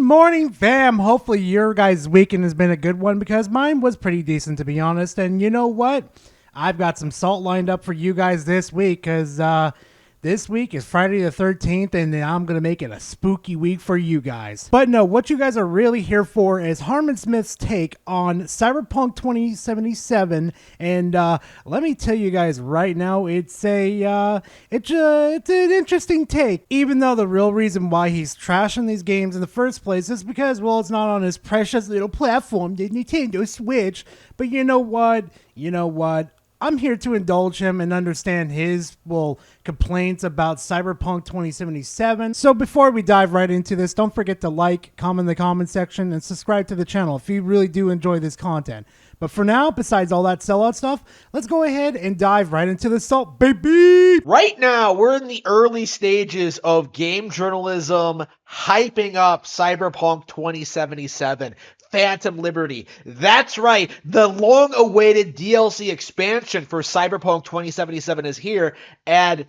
morning, fam. Hopefully your guys' weekend has been a good one because mine was pretty decent, to be honest. And you know what? I've got some salt lined up for you guys this week because this week is Friday the 13th, and I'm going to make it a spooky week for you guys. But no, what you guys are really here for is Harman Smith's take on Cyberpunk 2077. And let me tell you guys right now, it's an interesting take. Even though the real reason why he's trashing these games in the first place is because, well, it's not on his precious little platform, the Nintendo Switch. But you know what? I'm here to indulge him and understand his, complaints about Cyberpunk 2077. So before we dive right into this, don't forget to like, comment in the comment section, and subscribe to the channel if you really do enjoy this content. But for now, besides all that sellout stuff, let's go ahead and dive right into the salt, baby! Right now, we're in the early stages of game journalism hyping up Cyberpunk 2077. Phantom Liberty. That's right. The long-awaited DLC expansion for Cyberpunk 2077 is here, and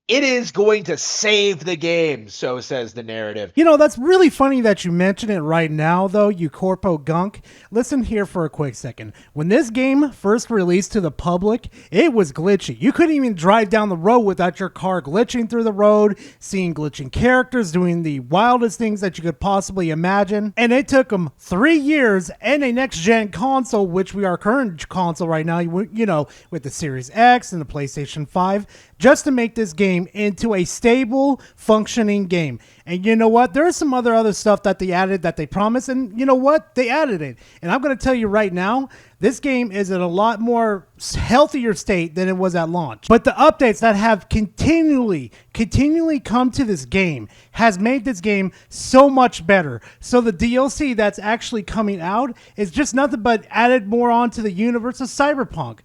it is going to save the game, so says the narrative. You know, that's really funny that you mention it right now, though, you corpo gunk. Listen here for a quick second. When this game first released to the public, it was glitchy. You couldn't even drive down the road without your car glitching through the road, seeing glitching characters doing the wildest things that you could possibly imagine. And it took them 3 years and a next-gen console, which we are current console right now, you know, with the Series X and the PlayStation 5, just to make this game into a stable, functioning game. And you know what? There's some other stuff that they added that they promised, and you know what? They added it. And I'm going to tell you right now, this game is in a lot more healthier state than it was at launch. But the updates that have continually come to this game has made this game so much better. So the DLC that's actually coming out is just nothing but added more onto the universe of Cyberpunk.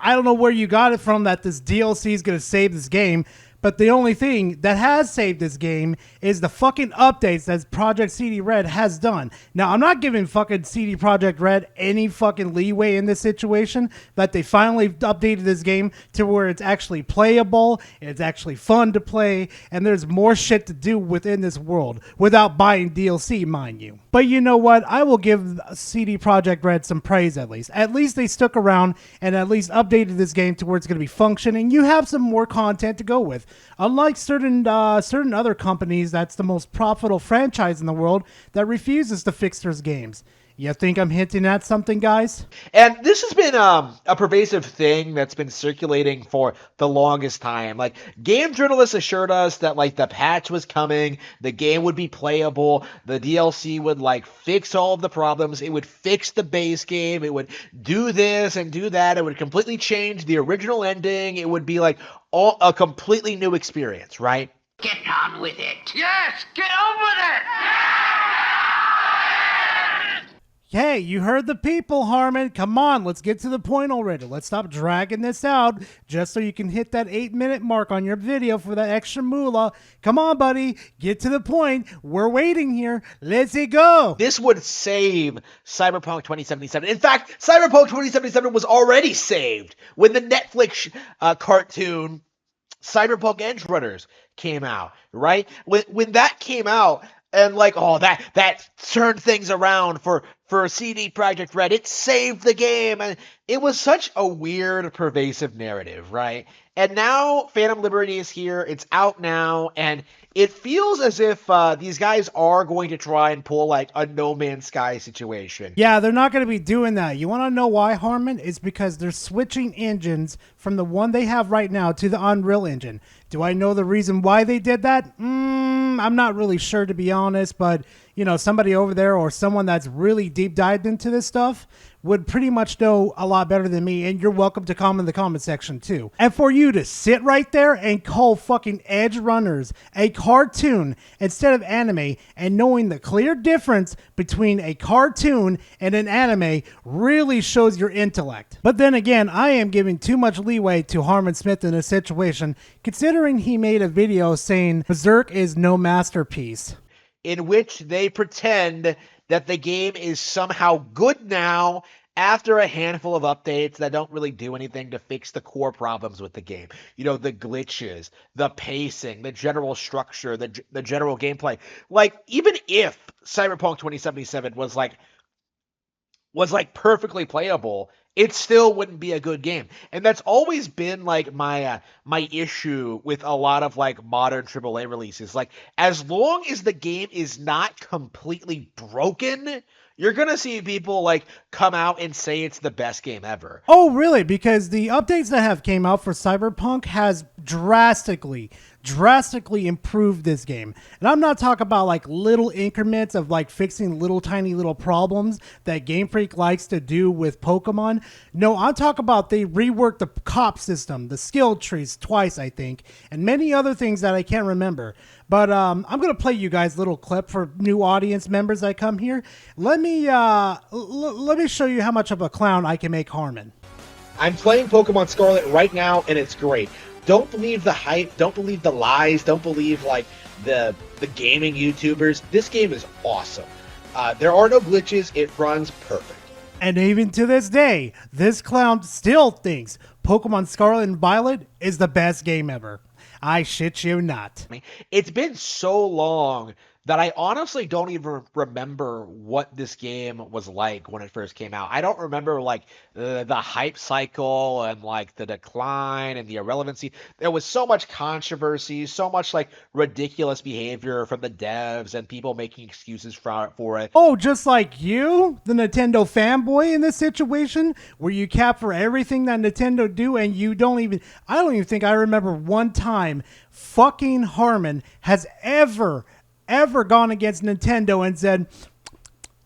I don't know where you got it from that this DLC is going to save this game, but the only thing that has saved this game is the fucking updates that Project CD Red has done. Now, I'm not giving fucking CD Projekt Red any fucking leeway in this situation, but they finally updated this game to where it's actually playable, it's actually fun to play, and there's more shit to do within this world without buying DLC, mind you. But you know what? I will give CD Projekt Red some praise at least. At least they stuck around and at least updated this game to where it's going to be functioning. You have some more content to go with. Unlike certain other companies, that's the most profitable franchise in the world that refuses to fix their games. You think I'm hinting at something, guys? And this has been a pervasive thing that's been circulating for the longest time. Like, game journalists assured us that, like, the patch was coming, the game would be playable, the DLC would, like, fix all of the problems, it would fix the base game, it would do this and do that, it would completely change the original ending, it would be, like, a completely new experience, right? Get on with it. Yes, get on with it! Hey, you heard the people, Harman. Come on, let's get to the point already. Let's stop dragging this out just so you can hit that 8-minute mark on your video for that extra moolah. Come on, buddy. Get to the point. We're waiting here. Let's go. This would save Cyberpunk 2077. In fact, Cyberpunk 2077 was already saved when the Netflix cartoon Cyberpunk Edgerunners came out, right? When that came out, and like, oh, that turned things around for CD Projekt Red. It saved the game, and it was such a weird, pervasive narrative, right? And now Phantom Liberty is here. It's out now, and it feels as if these guys are going to try and pull like a No Man's Sky situation. Yeah, they're not going to be doing that. You want to know why, Harman? It's because they're switching engines from the one they have right now to the Unreal Engine. Do I know the reason why they did that? I'm not really sure, to be honest, but you know, somebody over there or someone that's really deep dived into this stuff would pretty much know a lot better than me, and you're welcome to comment in the comment section too. And for you to sit right there and call fucking Edge Runners a cartoon instead of anime, and knowing the clear difference between a cartoon and an anime really shows your intellect. But then again, I am giving too much leeway to Harman Smith in this situation, considering he made a video saying Berserk is no masterpiece, in which they pretend that the game is somehow good now after a handful of updates that don't really do anything to fix the core problems with the game. You know, the glitches, the pacing, the general structure, the general gameplay. Like, even if Cyberpunk 2077 was like perfectly playable, it still wouldn't be a good game. And that's always been like my issue with a lot of like modern AAA releases. Like as long as the game is not completely broken, you're gonna see people like come out and say it's the best game ever. Oh, really? Because the updates that have came out for Cyberpunk has drastically improved this game. And I'm not talking about like little increments of like fixing little tiny little problems that Game Freak likes to do with Pokemon. No, I'm talking about they reworked the cop system, the skill trees twice, I think, and many other things that I can't remember. But I'm gonna play you guys a little clip for new audience members that come here. Let me show you how much of a clown I can make Harman. I'm playing Pokemon Scarlet right now, and it's great. Don't believe the hype. Don't believe the lies. Don't believe like the gaming YouTubers. This game is awesome. There are no glitches. It runs perfect. And even to this day, this clown still thinks Pokemon Scarlet and Violet is the best game ever. I shit you not. It's been so long that I honestly don't even remember what this game was like when it first came out. I don't remember like the hype cycle and like the decline and the irrelevancy. There was so much controversy, so much like ridiculous behavior from the devs and people making excuses for it. Oh, just like you, the Nintendo fanboy in this situation, where you cap for everything that Nintendo do, and I don't even think I remember one time fucking Harman has ever gone against Nintendo and said,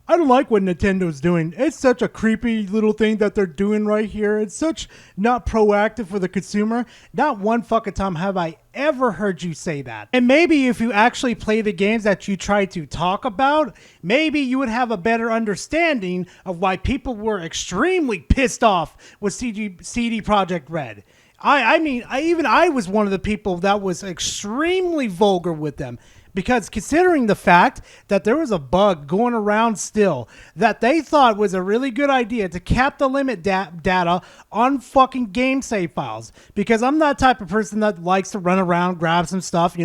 I don't like what Nintendo's doing. It's such a creepy little thing that they're doing right here. It's such not proactive for the consumer. Not one fucking time have I ever heard you say that. And maybe if you actually play the games that you try to talk about, maybe you would have a better understanding of why people were extremely pissed off with CD Projekt Red. I mean, I was one of the people that was extremely vulgar with them. Because considering the fact that there was a bug going around still that they thought was a really good idea to cap the limit data on fucking game save files. Because I'm that type of person that likes to run around, grab some stuff,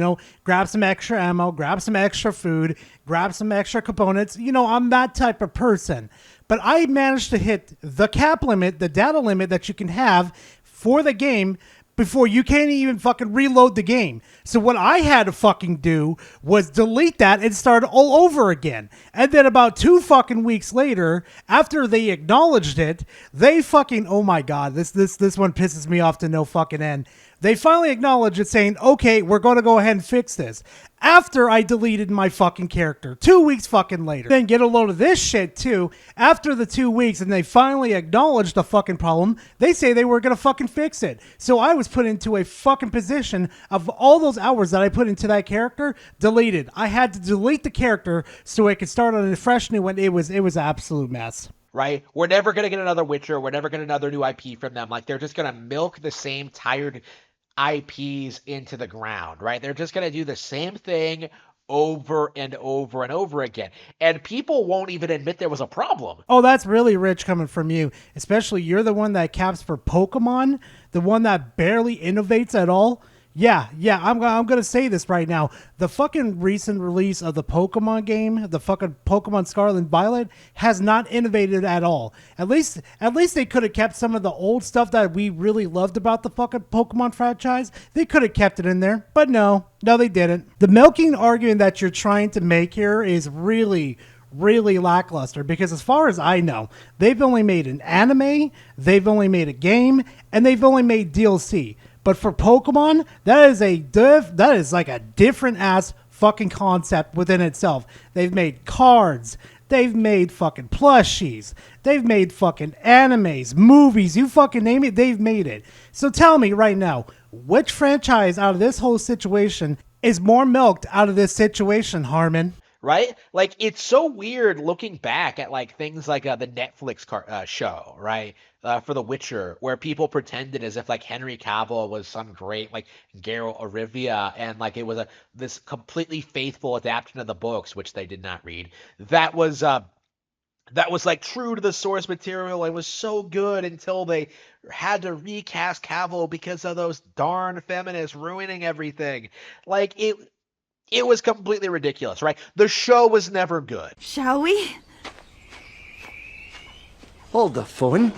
grab some extra ammo, grab some extra food, grab some extra components. I'm that type of person. But I managed to hit the cap limit, the data limit that you can have for the game before you can't even fucking reload the game. So what I had to fucking do was delete that and start all over again. And then about 2 fucking weeks later, after they acknowledged it, they fucking, oh my god, this one pisses me off to no fucking end. They finally acknowledged it, saying, okay, we're going to go ahead and fix this. After I deleted my fucking character. 2 weeks fucking later. Then get a load of this shit too. After the 2 weeks and they finally acknowledged the fucking problem, they say they were going to fucking fix it. So I was put into a fucking position of all those hours that I put into that character, deleted. I had to delete the character so I could start on a fresh new one. It was an absolute mess. Right? We're never going to get another Witcher. We're never going to get another new IP from them. Like, they're just going to milk the same tired IPs into the ground, right? They're just going to do the same thing over and over and over again. And people won't even admit there was a problem. Oh, that's really rich coming from you. Especially you're the one that caps for Pokemon, the one that barely innovates at all. Yeah, I'm going to say this right now. The fucking recent release of the Pokemon game, the fucking Pokemon Scarlet and Violet, has not innovated at all. At least they could have kept some of the old stuff that we really loved about the fucking Pokemon franchise. They could have kept it in there, but no, they didn't. The milking argument that you're trying to make here is really lackluster, because as far as I know, they've only made an anime, they've only made a game, and they've only made DLC. But for Pokemon, that is like a different ass fucking concept within itself. They've made cards, they've made fucking plushies, they've made fucking animes, movies, you fucking name it, they've made it. So tell me right now, which franchise out of this whole situation is more milked out of this situation, Harman? Right? Like, it's so weird looking back at like things like the Netflix show, right? For The Witcher, where people pretended as if like Henry Cavill was some great like Geralt of Rivia, and like it was this completely faithful adaptation of the books, which they did not read. That was like true to the source material and was so good until they had to recast Cavill because of those darn feminists ruining everything. Like, It was completely ridiculous, right? The show was never good. Shall we? Hold the phone.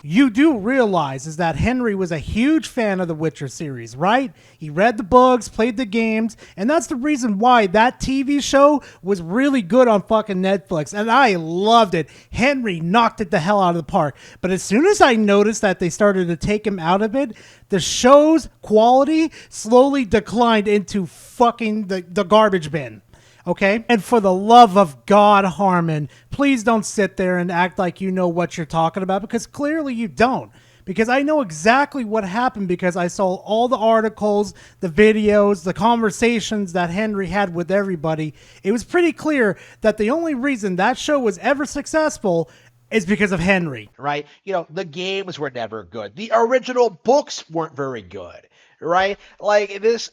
You do realize is that Henry was a huge fan of the Witcher series, right? He read the books, played the games, and that's the reason why that TV show was really good on fucking Netflix, and I loved it. Henry knocked it the hell out of the park. But as soon as I noticed that they started to take him out of it, the show's quality slowly declined into fucking the garbage bin. Okay? And for the love of God, Harman, please don't sit there and act like you know what you're talking about, because clearly you don't. Because I know exactly what happened, because I saw all the articles, the videos, the conversations that Henry had with everybody. It was pretty clear that the only reason that show was ever successful is because of Henry. Right? You know, the games were never good. The original books weren't very good. Right? Like this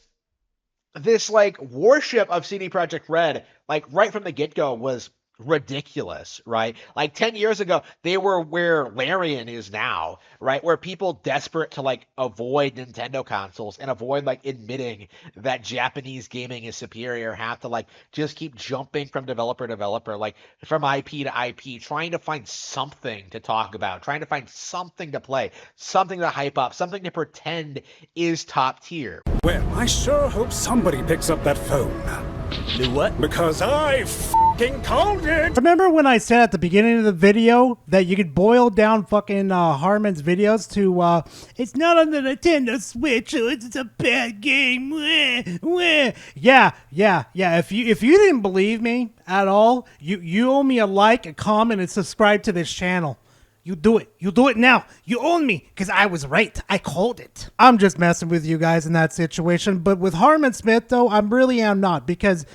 like worship of CD Projekt Red, like right from the get-go, was ridiculous, right? Like 10 years ago, they were where Larian is now, right? Where people desperate to like avoid Nintendo consoles and avoid like admitting that Japanese gaming is superior have to like just keep jumping from developer to developer, like from IP to IP, trying to find something to talk about, trying to find something to play, something to hype up, something to pretend is top tier. Well, I sure hope somebody picks up that phone. Do what? Because I fucking called it! Remember when I said at the beginning of the video that you could boil down fucking Harman's videos to, it's not on the Nintendo Switch, so it's a bad game. Yeah. If you didn't believe me at all, you owe me a like, a comment, and subscribe to this channel. You do it. You do it now. You own me, because I was right. I called it. I'm just messing with you guys in that situation. But with Harman Smith, though, I really am not. Because,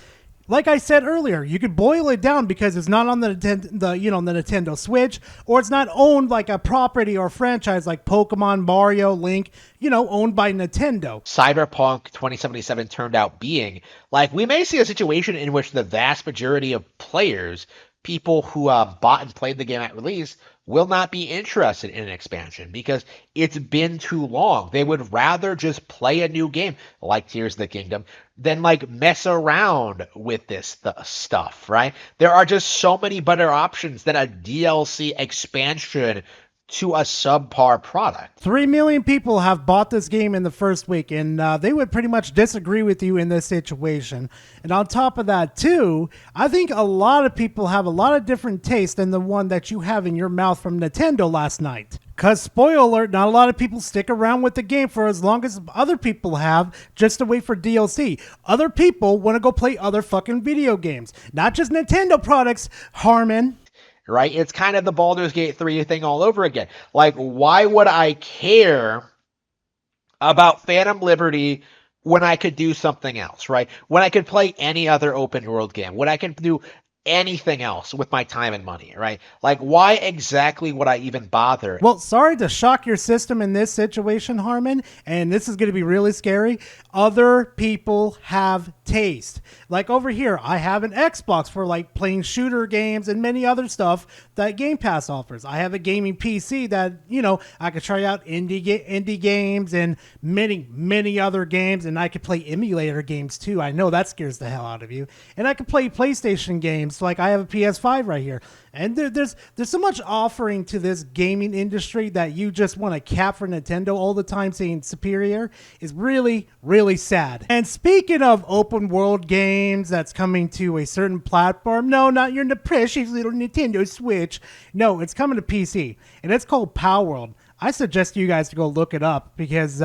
like I said earlier, you could boil it down because it's not on the Nintendo Switch, or it's not owned like a property or franchise like Pokemon, Mario, Link, owned by Nintendo. Cyberpunk 2077 turned out being, like, we may see a situation in which the vast majority of players, people who bought and played the game at release, will not be interested in an expansion because it's been too long. They would rather just play a new game like Tears of the Kingdom than like mess around with this stuff, right? There are just so many better options than a DLC expansion to a subpar product. 3 million people have bought this game in the first week, and they would pretty much disagree with you in this situation. And on top of that, too, I think a lot of people have a lot of different tastes than the one that you have in your mouth from Nintendo last night. Because, spoiler alert, not a lot of people stick around with the game for as long as other people have just to wait for DLC. Other people want to go play other fucking video games. Not just Nintendo products, Harman. Right? It's kind of the Baldur's Gate 3 thing all over again. Like, why would I care about Phantom Liberty when I could do something else, right? When I could play any other open world game, when I can do anything else with my time and money, right? Like, why exactly would I even bother? Well, sorry to shock your system in this situation, Harman, and this is going to be really scary. Other people have taste. Like over here, I have an Xbox for like playing shooter games and many other stuff that Game Pass offers. I have a gaming PC that, I could try out indie games and many other games, and I could play emulator games too. I know that scares the hell out of you. And I could play PlayStation games. Like I have a PS5 right here, and there's so much offering to this gaming industry that you just want to cap for Nintendo all the time saying superior is really, really sad. And speaking of open world games that's coming to a certain platform, no, not your precious little Nintendo Switch. No, it's coming to PC, and it's called Palworld. I suggest you guys to go look it up because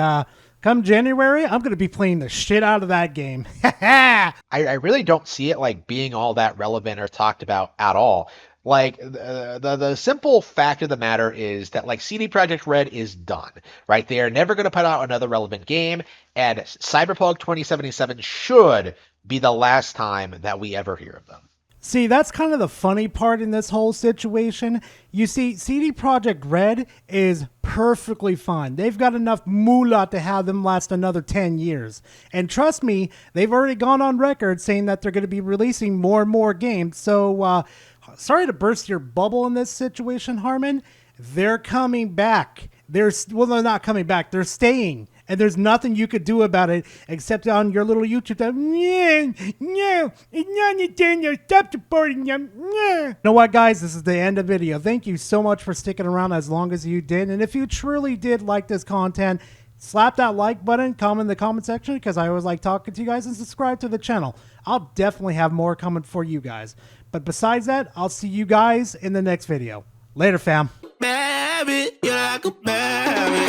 come January, I'm going to be playing the shit out of that game. I really don't see it like being all that relevant or talked about at all. Like the simple fact of the matter is that like CD Projekt Red is done, right? They are never going to put out another relevant game, and Cyberpunk 2077 should be the last time that we ever hear of them. See, that's kind of the funny part in this whole situation. You see, CD Projekt Red is perfectly fine. They've got enough moolah to have them last another 10 years. And trust me, they've already gone on record saying that they're going to be releasing more and more games. So, sorry to burst your bubble in this situation, Harman. They're coming back. They're not coming back. They're staying and there's nothing you could do about it except on your little YouTube channel. No, it's not Nintendo. Stop supporting them. You know what, guys? This is the end of the video. Thank you so much for sticking around as long as you did. And if you truly did like this content, slap that like button, comment in the comment section, because I always like talking to you guys, and subscribe to the channel. I'll definitely have more coming for you guys. But besides that, I'll see you guys in the next video. Later, fam. Baby, you're like a baby.